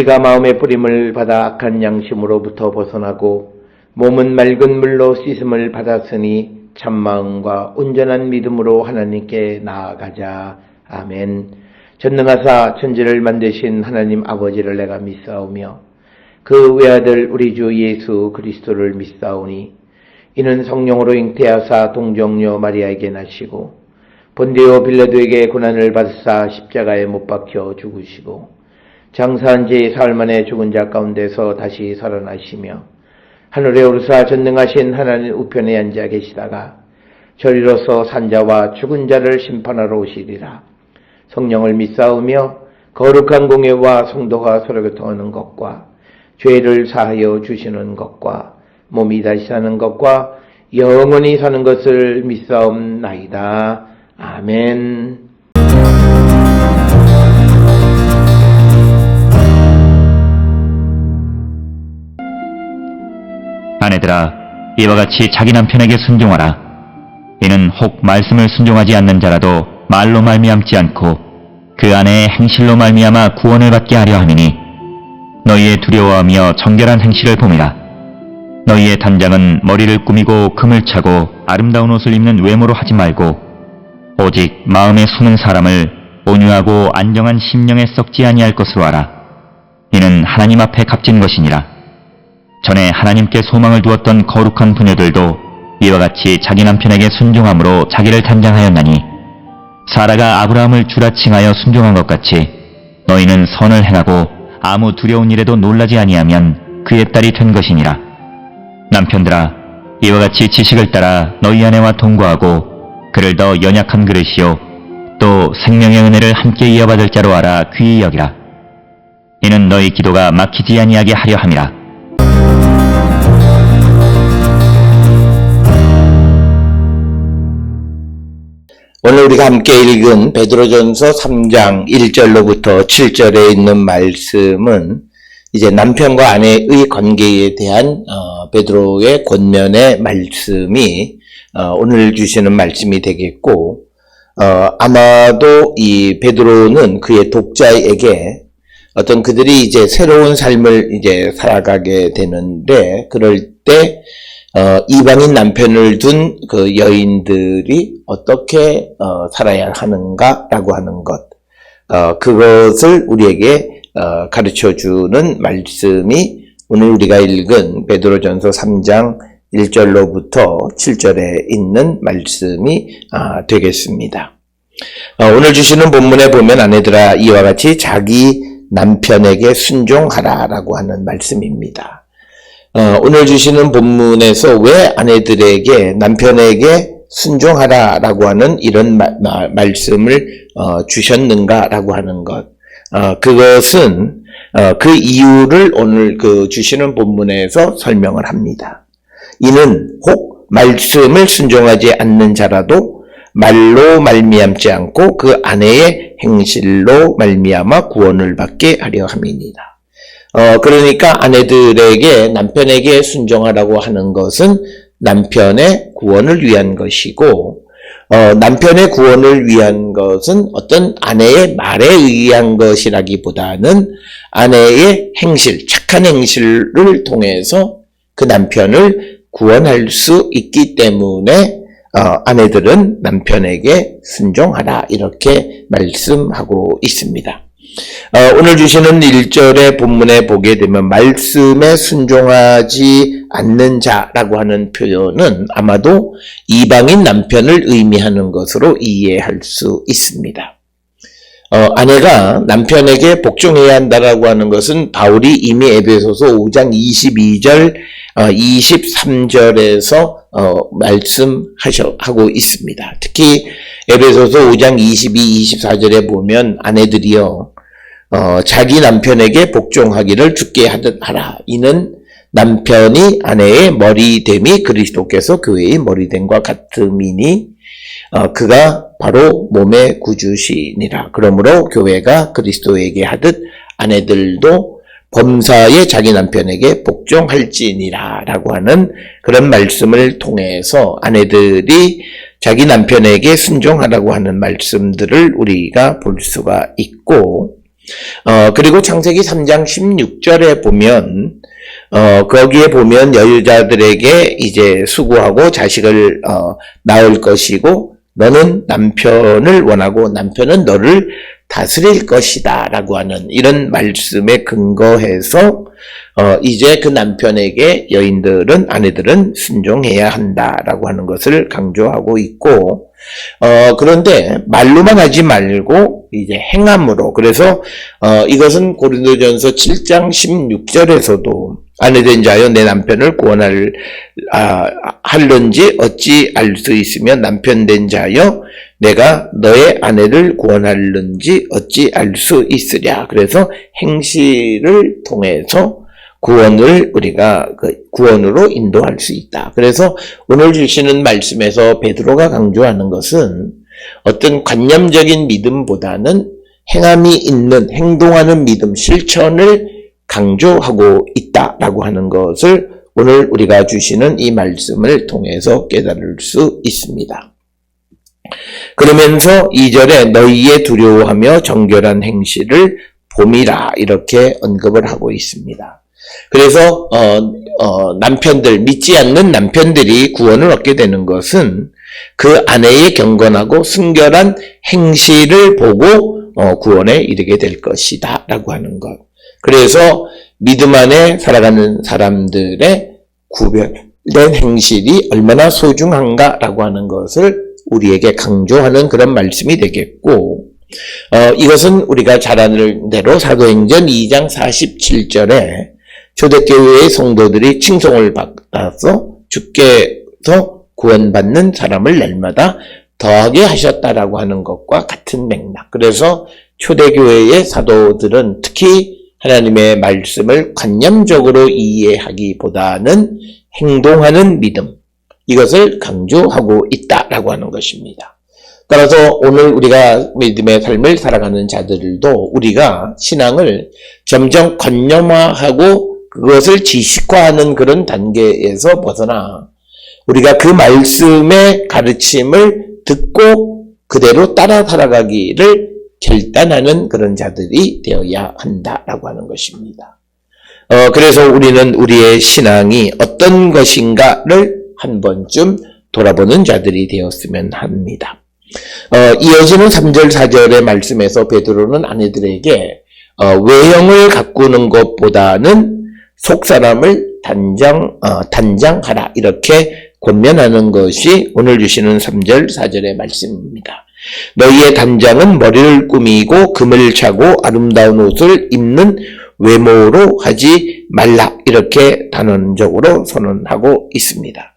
우리가 마음의 뿌림을 받아 악한 양심으로부터 벗어나고 몸은 맑은 물로 씻음을 받았으니 참마음과 온전한 믿음으로 하나님께 나아가자. 아멘. 전능하사 천지를 만드신 하나님 아버지를 내가 믿사오며 그 외아들 우리 주 예수 그리스도를 믿사오니 이는 성령으로 잉태하사 동정녀 마리아에게 나시고 본디오 빌라도에게 고난을 받으사 십자가에 못 박혀 죽으시고 장사한 지 사흘 만에 죽은 자 가운데서 다시 살아나시며 하늘에 오르사 전능하신 하나님 우편에 앉아 계시다가 저리로서 산자와 죽은 자를 심판하러 오시리라. 성령을 믿사오며 거룩한 공예와 성도가 서로 교통하는 것과 죄를 사하여 주시는 것과 몸이 다시 사는 것과 영원히 사는 것을 믿사옵나이다. 아멘. 아내들아, 이와 같이 자기 남편에게 순종하라. 이는 혹 말씀을 순종하지 않는 자라도 말로 말미암지 않고 그 아내의 행실로 말미암아 구원을 받게 하려 함이니 너희의 두려워하며 정결한 행실을 봄이라. 너희의 단장은 머리를 꾸미고 금을 차고 아름다운 옷을 입는 외모로 하지 말고 오직 마음에 숨은 사람을 온유하고 안정한 심령에 썩지 아니할 것으로 하라. 이는 하나님 앞에 값진 것이니라. 전에 하나님께 소망을 두었던 거룩한 부녀들도 이와 같이 자기 남편에게 순종함으로 자기를 단장하였나니 사라가 아브라함을 주라 칭하여 순종한 것 같이 너희는 선을 행하고 아무 두려운 일에도 놀라지 아니하면 그의 딸이 된 것이니라. 남편들아, 이와 같이 지식을 따라 너희 아내와 동거하고 그를 더 연약한 그릇이요 또 생명의 은혜를 함께 이어받을 자로 알아 귀히 여기라. 이는 너희 기도가 막히지 아니하게 하려 함이라. 오늘 우리가 함께 읽은 베드로전서 3장 1절로부터 7절에 있는 말씀은 이제 남편과 아내의 관계에 대한 베드로의 권면의 말씀이 오늘 주시는 말씀이 되겠고, 아마도 이 베드로는 그의 독자에게 어떤 그들이 이제 새로운 삶을 이제 살아가게 되는데, 그럴 때 이방인 남편을 둔 그 여인들이 어떻게 살아야 하는가라고 하는 것, 그것을 우리에게 가르쳐주는 말씀이 오늘 우리가 읽은 베드로전서 3장 1절로부터 7절에 있는 말씀이 되겠습니다. 오늘 주시는 본문에 보면 아내들아 이와 같이 자기 남편에게 순종하라라고 하는 말씀입니다. 오늘 주시는 본문에서 왜 아내들에게 남편에게 순종하라라고 하는 이런 말씀을 주셨는가라고 하는 것, 그것은 그 이유를 오늘 그 주시는 본문에서 설명을 합니다. 이는 혹 말씀을 순종하지 않는 자라도 말로 말미암지 않고 그 아내의 행실로 말미암아 구원을 받게 하려 함이니라. 그러니까 아내들에게 남편에게 순종하라고 하는 것은 남편의 구원을 위한 것이고, 남편의 구원을 위한 것은 어떤 아내의 말에 의한 것이라기보다는 아내의 행실, 착한 행실을 통해서 그 남편을 구원할 수 있기 때문에 아내들은 남편에게 순종하라 이렇게 말씀하고 있습니다. 오늘 주시는 1절의 본문에 보게 되면 말씀에 순종하지 않는 자라고 하는 표현은 아마도 이방인 남편을 의미하는 것으로 이해할 수 있습니다. 아내가 남편에게 복종해야 한다라고 하는 것은 바울이 이미 에베소서 5장 22절, 23절에서 말씀하고 있습니다. 특히 에베소서 5장 22, 24절에 보면 아내들이여 자기 남편에게 복종하기를 주께 하듯 하라. 이는 남편이 아내의 머리됨이 그리스도께서 교회의 머리됨과 같음이니 그가 바로 몸의 구주시니라. 그러므로 교회가 그리스도에게 하듯 아내들도 범사에 자기 남편에게 복종할지니라 라고 하는 그런 말씀을 통해서 아내들이 자기 남편에게 순종하라고 하는 말씀들을 우리가 볼 수가 있고, 그리고 창세기 3장 16절에 보면, 거기에 보면 여자들에게 이제 수고하고 자식을, 낳을 것이고, 너는 남편을 원하고 남편은 너를 다스릴 것이다 라고 하는 이런 말씀에 근거해서 이제 그 남편에게 여인들은 아내들은 순종해야 한다라고 하는 것을 강조하고 있고 그런데 말로만 하지 말고 이제 행함으로 그래서 이것은 고린도전서 7장 16절에서도 아내된 자여 내 남편을 구원할는지 어찌 알 수 있으며 남편 된 자여 내가 너의 아내를 구원할는지 어찌 알 수 있으랴. 그래서 행실을 통해서 구원을 우리가 구원으로 인도할 수 있다. 그래서 오늘 주시는 말씀에서 베드로가 강조하는 것은 어떤 관념적인 믿음보다는 행함이 있는 행동하는 믿음, 실천을 강조하고 있다라고 하는 것을 오늘 우리가 주시는 이 말씀을 통해서 깨달을 수 있습니다. 그러면서 2절에 너희의 두려워하며 정결한 행실을 봄이라 이렇게 언급을 하고 있습니다. 그래서 남편들, 믿지 않는 남편들이 구원을 얻게 되는 것은 그 아내의 경건하고 순결한 행실을 보고 구원에 이르게 될 것이다 라고 하는 것. 그래서 믿음 안에 살아가는 사람들의 구별된 행실이 얼마나 소중한가라고 하는 것을 우리에게 강조하는 그런 말씀이 되겠고 이것은 우리가 잘 아는 대로 사도행전 2장 47절에 초대교회의 성도들이 칭송을 받아서 주께서 구원받는 사람을 날마다 더하게 하셨다라고 하는 것과 같은 맥락. 그래서 초대교회의 사도들은 특히 하나님의 말씀을 관념적으로 이해하기보다는 행동하는 믿음, 이것을 강조하고 있다라고 하는 것입니다. 따라서 오늘 우리가 믿음의 삶을 살아가는 자들도 우리가 신앙을 점점 관념화하고 그것을 지식화하는 그런 단계에서 벗어나 우리가 그 말씀의 가르침을 듣고 그대로 따라 살아가기를 결단하는 그런 자들이 되어야 한다라고 하는 것입니다. 그래서 우리는 우리의 신앙이 어떤 것인가를 한 번쯤 돌아보는 자들이 되었으면 합니다. 이어지는 3절 4절의 말씀에서 베드로는 아내들에게 외형을 가꾸는 것보다는 속사람을 단장하라 이렇게 권면하는 것이 오늘 주시는 3절 4절의 말씀입니다. 너희의 단장은 머리를 꾸미고 금을 차고 아름다운 옷을 입는 외모로 하지 말라 이렇게 단언적으로 선언하고 있습니다.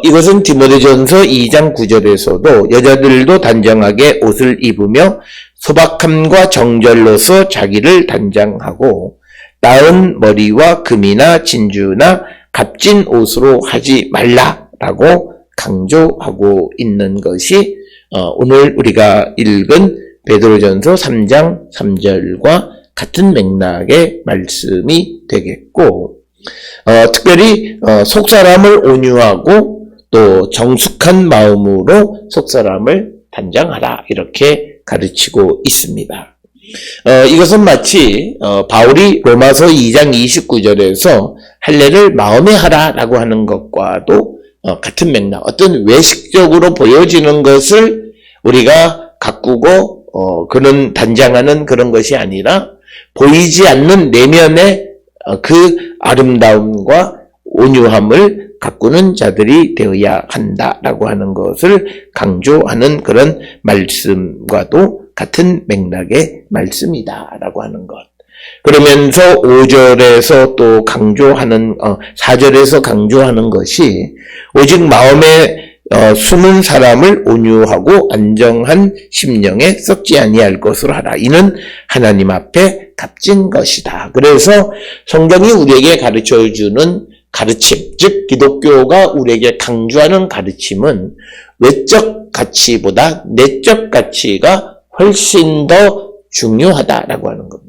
이것은 디모데전서 2장 9절에서도 여자들도 단정하게 옷을 입으며 소박함과 정절로서 자기를 단장하고 나은 머리와 금이나 진주나 값진 옷으로 하지 말라라고 강조하고 있는 것이 오늘 우리가 읽은 베드로전서 3장 3절과 같은 맥락의 말씀이 되겠고 특별히 속사람을 온유하고 또 정숙한 마음으로 속사람을 단장하라 이렇게 가르치고 있습니다. 이것은 마치 바울이 로마서 2장 29절에서 할례를 마음에 하라라고 하는 것과도 같은 맥락, 어떤 외식적으로 보여지는 것을 우리가 가꾸고 그런 단장하는 그런 것이 아니라 보이지 않는 내면의 그 아름다움과 온유함을 가꾸는 자들이 되어야 한다라고 하는 것을 강조하는 그런 말씀과도 같은 맥락의 말씀이다라고 하는 것. 그러면서 5절에서 또 강조하는 4절에서 강조하는 것이 오직 마음에 숨은 사람을 온유하고 안정한 심령에 썩지 아니할 것으로 하라. 이는 하나님 앞에 값진 것이다. 그래서 성경이 우리에게 가르쳐주는 가르침, 즉 기독교가 우리에게 강조하는 가르침은 외적 가치보다 내적 가치가 훨씬 더 중요하다라고 하는 겁니다.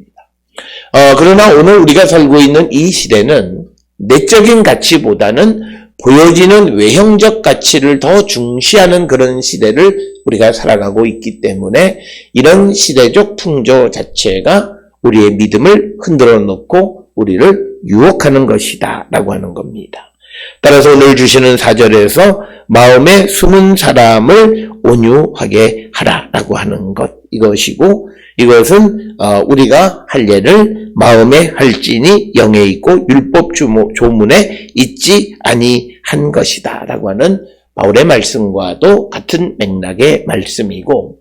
그러나 오늘 우리가 살고 있는 이 시대는 내적인 가치보다는 보여지는 외형적 가치를 더 중시하는 그런 시대를 우리가 살아가고 있기 때문에 이런 시대적 풍조 자체가 우리의 믿음을 흔들어 놓고 우리를 유혹하는 것이다 라고 하는 겁니다. 따라서 오늘 주시는 4절에서 마음에 숨은 사람을 온유하게 하라라고 하는 것, 이것이고, 이것은 우리가 할 예를 마음에 할지니 영에 있고 율법 조문에 있지 아니한 것이다 라고 하는 바울의 말씀과도 같은 맥락의 말씀이고,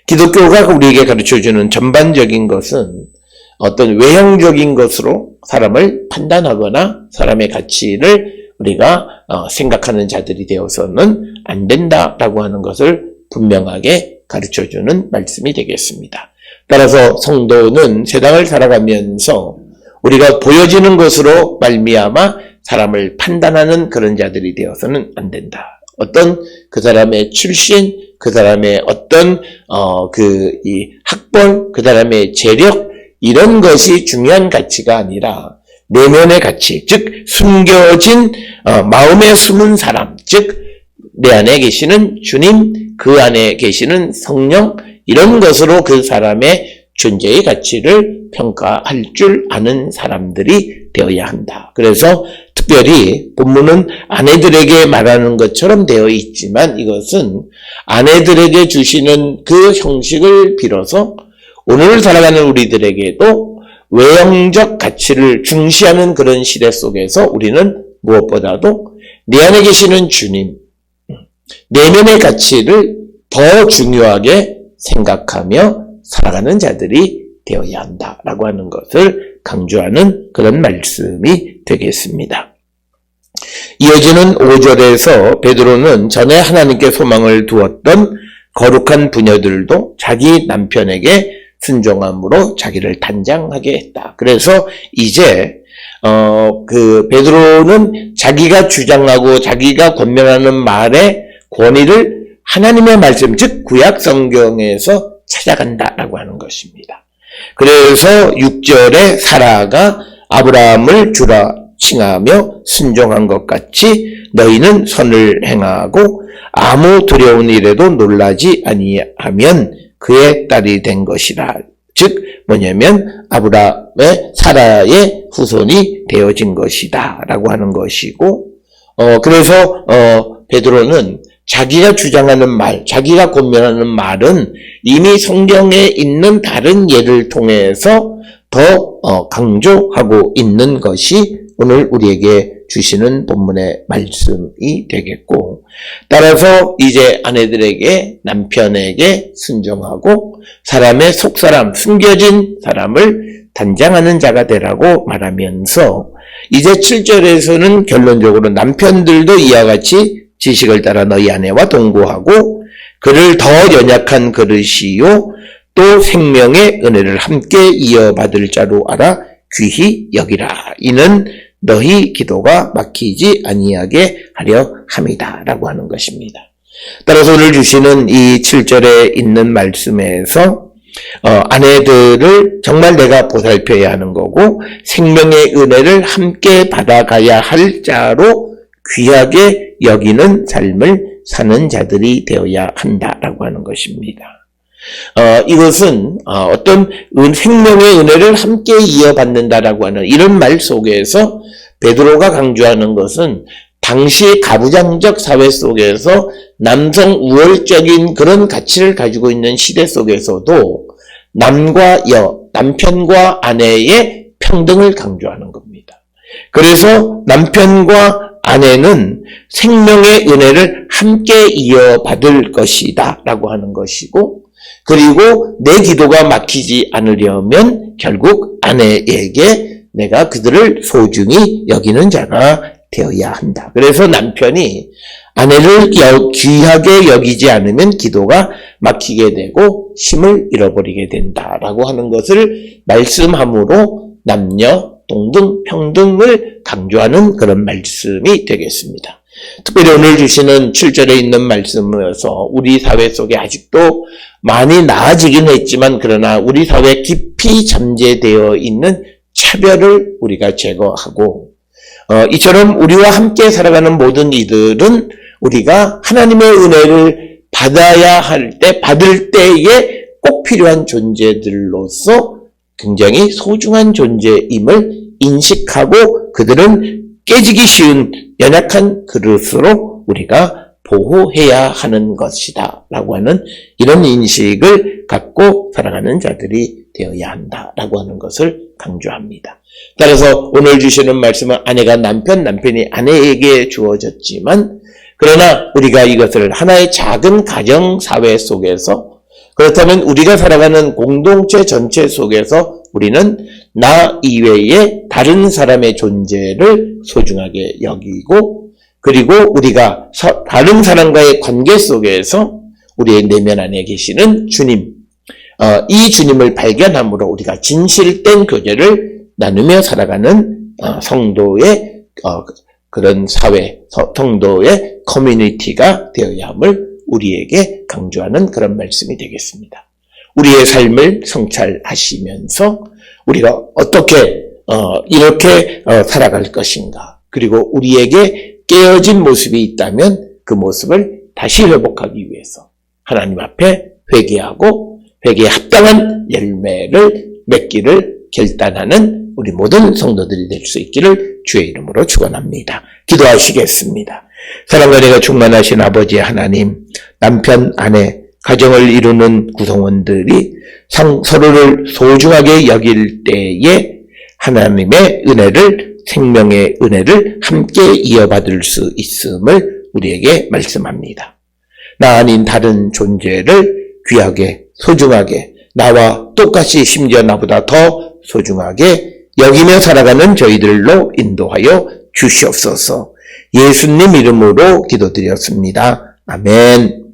기독교가 우리에게 가르쳐주는 전반적인 것은 어떤 외형적인 것으로 사람을 판단하거나 사람의 가치를 우리가 생각하는 자들이 되어서는 안 된다라고 하는 것을 분명하게 가르쳐주는 말씀이 되겠습니다. 따라서 성도는 세상을 살아가면서 우리가 보여지는 것으로 말미암아 사람을 판단하는 그런 자들이 되어서는 안 된다. 어떤 그 사람의 출신, 그 사람의 어떤 이 학벌, 그 사람의 재력, 이런 것이 중요한 가치가 아니라 내면의 가치, 즉 숨겨진 마음에 숨은 사람, 즉 내 안에 계시는 주님, 그 안에 계시는 성령, 이런 것으로 그 사람의 존재의 가치를 평가할 줄 아는 사람들이 되어야 한다. 그래서 특별히 본문은 아내들에게 말하는 것처럼 되어 있지만 이것은 아내들에게 주시는 그 형식을 빌어서 오늘 살아가는 우리들에게도 외형적 가치를 중시하는 그런 시대 속에서 우리는 무엇보다도 내 안에 계시는 주님, 내면의 가치를 더 중요하게 생각하며 살아가는 자들이 되어야 한다라고 하는 것을 강조하는 그런 말씀이 되겠습니다. 이어지는 5절에서 베드로는 전에 하나님께 소망을 두었던 거룩한 부녀들도 자기 남편에게 순종함으로 자기를 단장하게 했다. 그래서 이제 베드로는 자기가 주장하고 자기가 권면하는 말의 권위를 하나님의 말씀, 즉 구약 성경에서 찾아간다라고 하는 것입니다. 그래서 6절에 사라가 아브라함을 주라 칭하며 순종한 것 같이 너희는 선을 행하고 아무 두려운 일에도 놀라지 아니하면 그의 딸이 된 것이라. 즉 뭐냐면 아브라함의 사라의 후손이 되어진 것이다 라고 하는 것이고, 그래서 베드로는 자기가 주장하는 말, 자기가 권면하는 말은 이미 성경에 있는 다른 예를 통해서 더 강조하고 있는 것이 오늘 우리에게 주시는 본문의 말씀이 되겠고, 따라서 이제 아내들에게, 남편에게 순종하고 사람의 속사람, 숨겨진 사람을 단장하는 자가 되라고 말하면서 이제 7절에서는 결론적으로 남편들도 이와 같이 지식을 따라 너희 아내와 동거하고 그를 더 연약한 그릇이요 또 생명의 은혜를 함께 이어받을 자로 알아 귀히 여기라. 이는 너희 기도가 막히지 아니하게 하려 함이다 라고 하는 것입니다. 따라서 오늘 주시는 이 7절에 있는 말씀에서 아내들을 정말 내가 보살펴야 하는 거고 생명의 은혜를 함께 받아가야 할 자로 귀하게 여기는 삶을 사는 자들이 되어야 한다라고 하는 것입니다. 이것은 어떤 생명의 은혜를 함께 이어받는다라고 하는 이런 말 속에서 베드로가 강조하는 것은 당시 가부장적 사회 속에서 남성 우월적인 그런 가치를 가지고 있는 시대 속에서도 남과 여, 남편과 아내의 평등을 강조하는 겁니다. 그래서 남편과 아내는 생명의 은혜를 함께 이어받을 것이다 라고 하는 것이고, 그리고 내 기도가 막히지 않으려면 결국 아내에게 내가 그들을 소중히 여기는 자가 되어야 한다. 그래서 남편이 아내를 귀하게 여기지 않으면 기도가 막히게 되고 힘을 잃어버리게 된다라고 하는 것을 말씀함으로 남녀 동등 평등을 강조하는 그런 말씀이 되겠습니다. 특별히 오늘 주시는 7절에 있는 말씀에서 우리 사회 속에 아직도 많이 나아지긴 했지만 그러나 우리 사회에 깊이 잠재되어 있는 차별을 우리가 제거하고 이처럼 우리와 함께 살아가는 모든 이들은 우리가 하나님의 은혜를 받아야 할 때, 받을 때에 꼭 필요한 존재들로서 굉장히 소중한 존재임을 인식하고 그들은 깨지기 쉬운 연약한 그릇으로 우리가 보호해야 하는 것이다 라고 하는 이런 인식을 갖고 살아가는 자들이 되어야 한다라고 하는 것을 강조합니다. 따라서 오늘 주시는 말씀은 아내가 남편, 남편이 아내에게 주어졌지만 그러나 우리가 이것을 하나의 작은 가정 사회 속에서 그렇다면 우리가 살아가는 공동체 전체 속에서 우리는 나 이외에 다른 사람의 존재를 소중하게 여기고 그리고 우리가 다른 사람과의 관계 속에서 우리의 내면 안에 계시는 주님, 이 주님을 발견함으로 우리가 진실된 교제를 나누며 살아가는 성도의 그런 사회, 성도의 커뮤니티가 되어야 함을 우리에게 강조하는 그런 말씀이 되겠습니다. 우리의 삶을 성찰하시면서 우리가 어떻게 이렇게 살아갈 것인가, 그리고 우리에게 깨어진 모습이 있다면 그 모습을 다시 회복하기 위해서 하나님 앞에 회개하고 회개에 합당한 열매를 맺기를 결단하는 우리 모든 성도들이 될 수 있기를 주의 이름으로 축원합니다. 기도하시겠습니다. 사랑과 은혜가 충만하신 아버지 하나님, 남편, 아내, 가정을 이루는 구성원들이 서로를 소중하게 여길 때에 하나님의 은혜를, 생명의 은혜를 함께 이어받을 수 있음을 우리에게 말씀합니다. 나 아닌 다른 존재를 귀하게, 소중하게, 나와 똑같이 심지어 나보다 더 소중하게 여기며 살아가는 저희들로 인도하여 주시옵소서. 예수님 이름으로 기도드렸습니다. 아멘.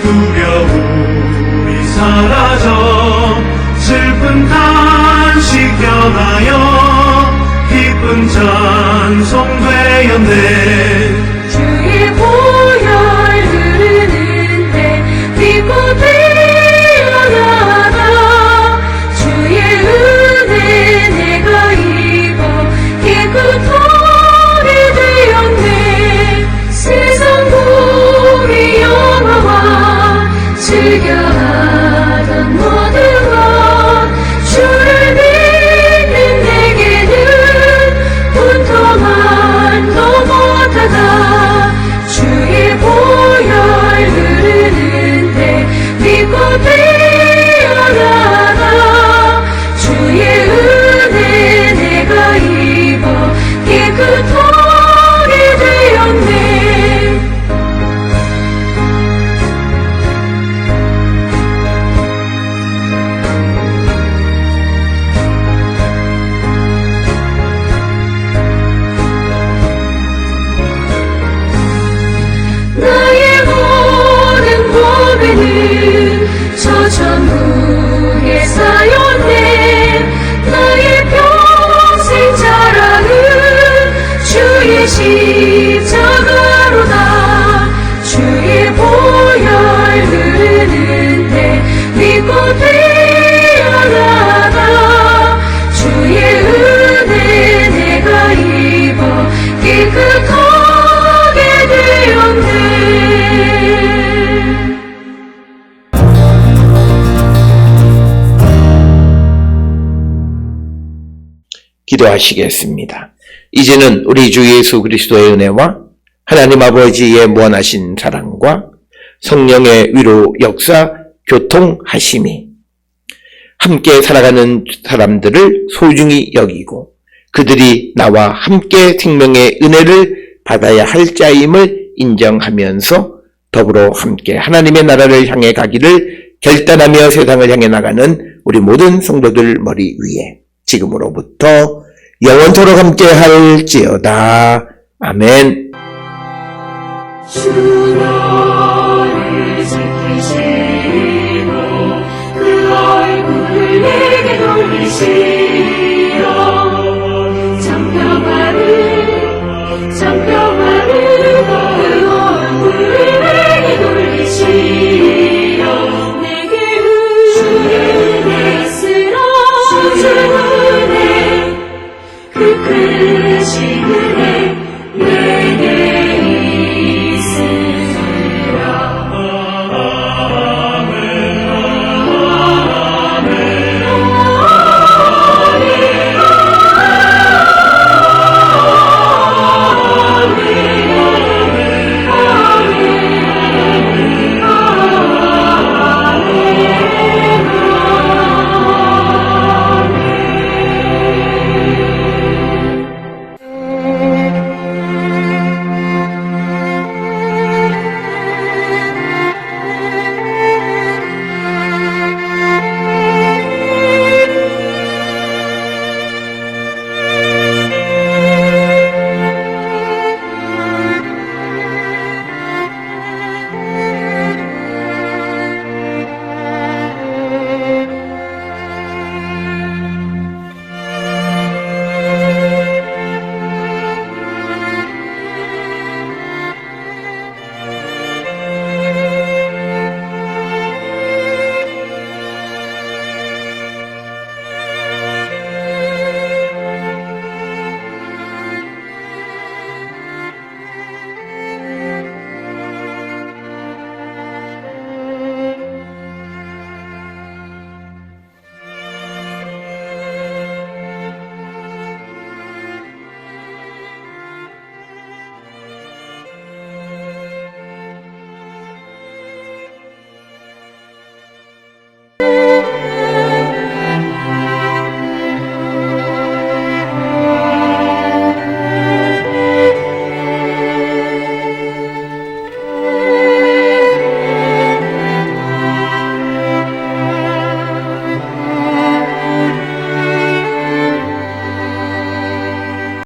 두려움이 사라져 슬픈 탄식 변하여 기쁜 찬송 되었네. 주의 보혈 흐르는데 믿고 태어나다 주의 은혜 내가 입어 깨끗하게 되었네. 세상 공의 영화와 즐겨하던 모든 것 주를 믿는 내게는 분토만도 못하다. 주의 보혈 흐르는데 믿고 태어나다 주의 은혜 내가 입어 깨끗하게 되었네. 나의 모든 고뇌는 저 천국에 쌓였네. 나의 평생 자랑은 주의 십자가로다. 주의 보혈 흐르는데 믿고 태어나다 주의 은혜 내가 입어 깨끗하게 되었네. 기도하시겠습니다. 이제는 우리 주 예수 그리스도의 은혜와 하나님 아버지의 무한하신 사랑과 성령의 위로 역사 교통하심이 함께 살아가는 사람들을 소중히 여기고 그들이 나와 함께 생명의 은혜를 받아야 할 자임을 인정하면서 더불어 함께 하나님의 나라를 향해 가기를 결단하며 세상을 향해 나가는 우리 모든 성도들 머리 위에 지금으로부터 영원토록 함께 할지어다. 아멘. 주 너를 지키시고 그 얼굴을 내게 돌리시고